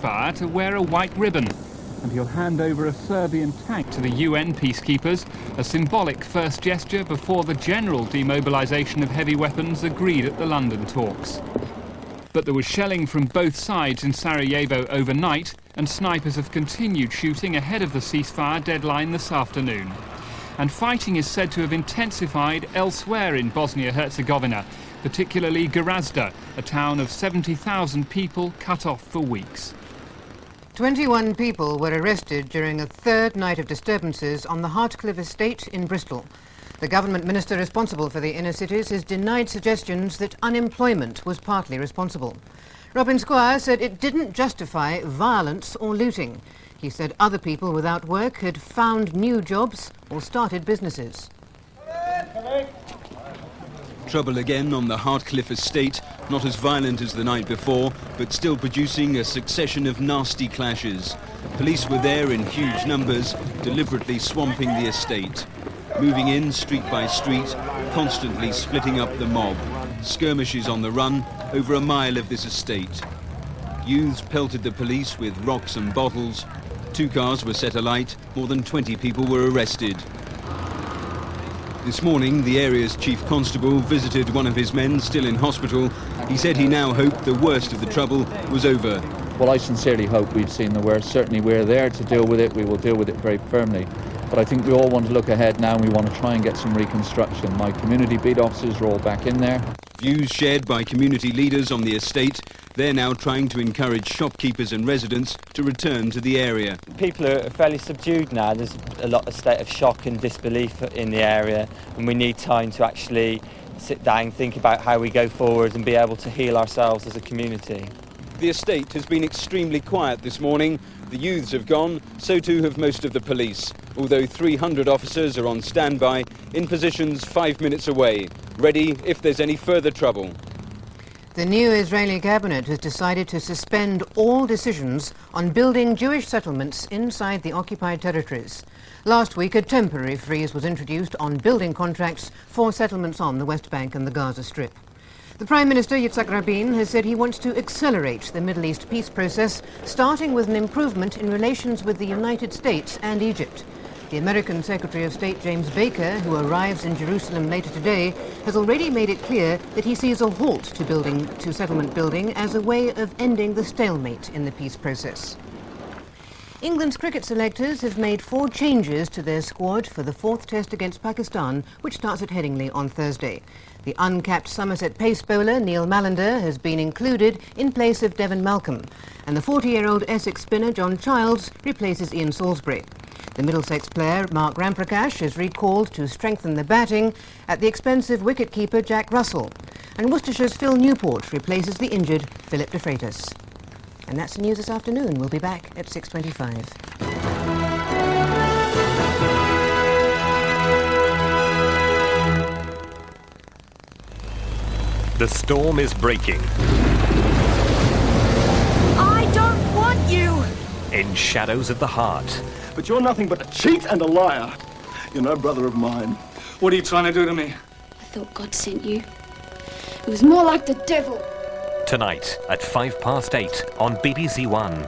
fire to wear a white ribbon, and he'll hand over a Serbian tank to the UN peacekeepers, a symbolic first gesture before the general demobilisation of heavy weapons agreed at the London talks. But there was shelling from both sides in Sarajevo overnight, and snipers have continued shooting ahead of the ceasefire deadline this afternoon. And fighting is said to have intensified elsewhere in Bosnia-Herzegovina, particularly Gorazda, a town of 70,000 people cut off for weeks. 21 people were arrested during a third night of disturbances on the Hartcliffe estate in Bristol. The government minister responsible for the inner cities has denied suggestions that unemployment was partly responsible. Robin Squire said it didn't justify violence or looting. He said other people without work had found new jobs or started businesses. Trouble again on the Hartcliffe estate, not as violent as the night before, but still producing a succession of nasty clashes. Police were there in huge numbers, deliberately swamping the estate. Moving in street by street, constantly splitting up the mob. Skirmishes on the run over a mile of this estate. Youths pelted the police with rocks and bottles. 2 cars were set alight, more than 20 people were arrested. This morning, the area's chief constable visited one of his men still in hospital. He said he now hoped the worst of the trouble was over. Well, I sincerely hope we've seen the worst. Certainly we're there to deal with it. We will deal with it very firmly. But I think we all want to look ahead now and we want to try and get some reconstruction. My community beat officers are all back in there. Views shared by community leaders on the estate. They're now trying to encourage shopkeepers and residents to return to the area. People are fairly subdued now. There's a lot of state of shock and disbelief in the area, and we need time to actually sit down, think about how we go forward and be able to heal ourselves as a community. The estate has been extremely quiet this morning. The youths have gone, so too have most of the police, although 300 officers are on standby in positions 5 minutes away, ready if there's any further trouble. The new Israeli cabinet has decided to suspend all decisions on building Jewish settlements inside the occupied territories. Last week, a temporary freeze was introduced on building contracts for settlements on the West Bank and the Gaza Strip. The Prime Minister, Yitzhak Rabin, has said he wants to accelerate the Middle East peace process, starting with an improvement in relations with the United States and Egypt. The American Secretary of State, James Baker, who arrives in Jerusalem later today, has already made it clear that he sees a halt to settlement building as a way of ending the stalemate in the peace process. England's cricket selectors have made 4 changes to their squad for the 4th test against Pakistan, which starts at Headingley on Thursday. The uncapped Somerset pace bowler Neil Mallender has been included in place of Devon Malcolm, and the 40-year-old Essex spinner John Childs replaces Ian Salisbury. The Middlesex player Mark Ramprakash is recalled to strengthen the batting at the expense of wicket-keeper Jack Russell, and Worcestershire's Phil Newport replaces the injured Philip de Freitas. And that's the news this afternoon. We'll be back at 6:25. The storm is breaking. I don't want you! In shadows of the heart. But you're nothing but a cheat and a liar. You're no brother of mine. What are you trying to do to me? I thought God sent you. It was more like the devil. Tonight at 8:05 on BBC One.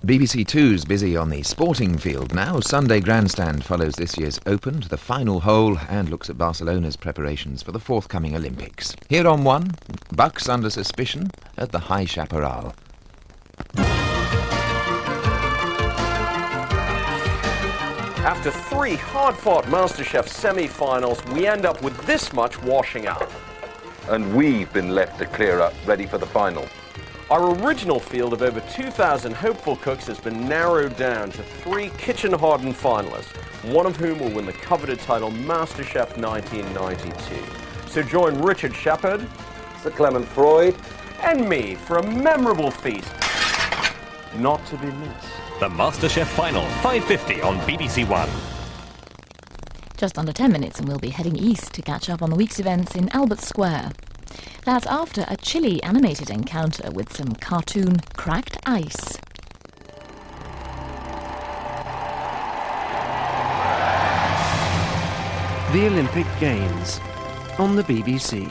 BBC Two's busy on the sporting field now. Sunday Grandstand follows this year's Open to the final hole and looks at Barcelona's preparations for the forthcoming Olympics. Here on One, Bucks under suspicion at the High Chaparral. After 3 hard-fought MasterChef semi-finals, we end up with this much washing out. And we've been left to clear up, ready for the final. Our original field of over 2,000 hopeful cooks has been narrowed down to 3 kitchen-hardened finalists, one of whom will win the coveted title MasterChef 1992. So join Richard Shepherd, Sir Clement Freud, and me for a memorable feast not to be missed. The MasterChef Final, 5:50 on BBC One. Just under 10 minutes and we'll be heading east to catch up on the week's events in Albert Square. That's after a chilly animated encounter with some cartoon cracked ice. The Olympic Games on the BBC.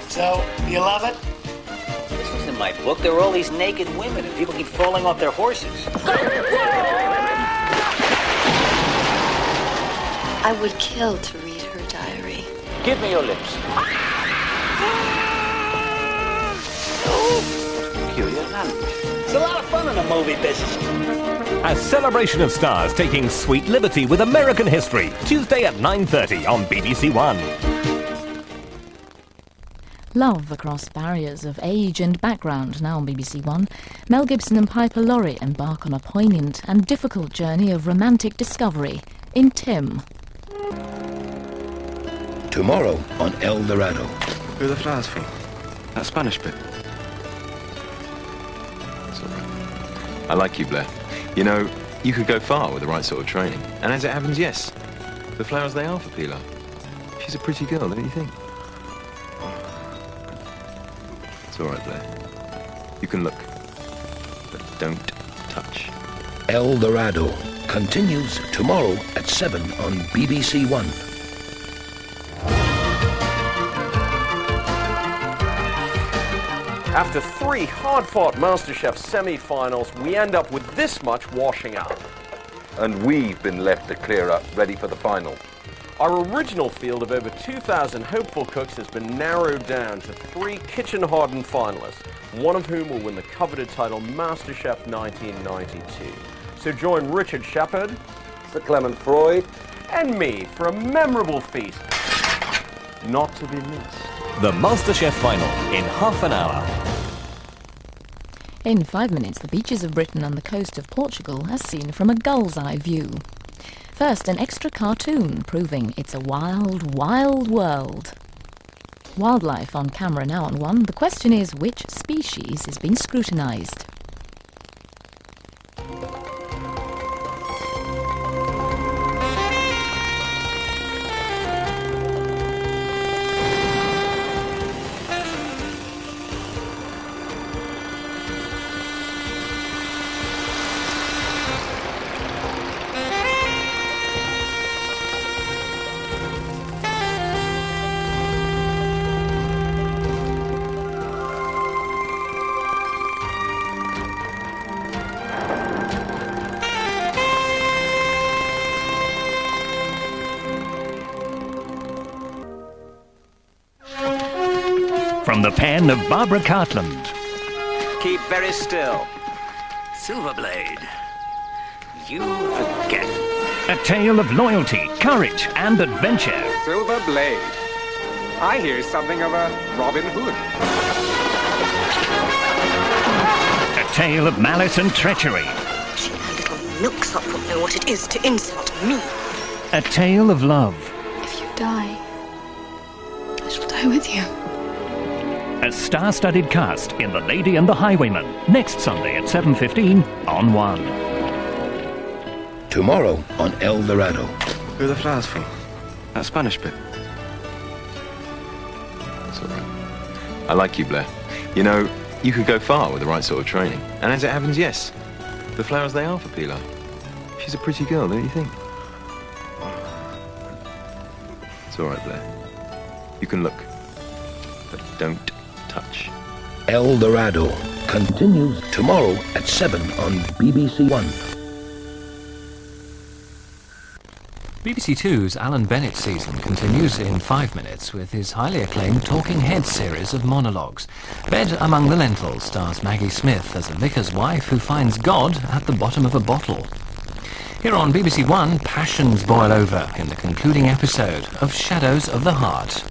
So, you love it? This was the in my book, there were all these naked women and people keep falling off their horses. I would kill to read her diary. Give me your lips. Peculiar language. It's a lot of fun in the movie business. A celebration of stars taking sweet liberty with American history. Tuesday at 9:30 on BBC One. Love across barriers of age and background, now on BBC One. Mel Gibson and Piper Laurie embark on a poignant and difficult journey of romantic discovery in Tim. Tomorrow on El Dorado. Who are the flowers for? That Spanish bit. It's all right. I like you, Blair. You know, you could go far with the right sort of training. And as it happens, yes, the flowers they are for Pilar. She's a pretty girl, don't you think? It's all right, Blair. You can look, but don't touch. El Dorado continues tomorrow at 7 on BBC One. After 3 hard-fought MasterChef semi-finals, we end up with this much washing out. And we've been left to clear up, ready for the final. Our original field of over 2,000 hopeful cooks has been narrowed down to 3 kitchen-hardened finalists, one of whom will win the coveted title MasterChef 1992. So join Richard Shepard, Sir Clement Freud, and me for a memorable feast not to be missed. The MasterChef final in half an hour. In 5 minutes, the beaches of Britain and the coast of Portugal are seen from a gull's eye view. First, an extra cartoon proving it's a wild, wild world. Wildlife on camera now on One. The question is, which species is being scrutinised? From the pen of Barbara Cartland. Keep very still. Silverblade. You again. A tale of loyalty, courage, and adventure. Silverblade. I hear something of a Robin Hood. A tale of malice and treachery. She and little milksop will know what it is to insult me. A tale of love. If you die, I shall die with you. A star-studded cast in The Lady and the Highwayman, next Sunday at 7:15 on One. Tomorrow on El Dorado. Who are the flowers for? That Spanish bit. It's all right. I like you, Blair. You know, you could go far with the right sort of training. And as it happens, yes, the flowers they are for Pilar. She's a pretty girl, don't you think? It's all right, Blair. You can look, but don't touch. El Dorado continues tomorrow at 7 on BBC One. BBC Two's Alan Bennett season continues in 5 minutes with his highly acclaimed Talking Heads series of monologues. Bed Among the Lentils stars Maggie Smith as a vicar's wife who finds God at the bottom of a bottle. Here on BBC One, passions boil over in the concluding episode of Shadows of the Heart.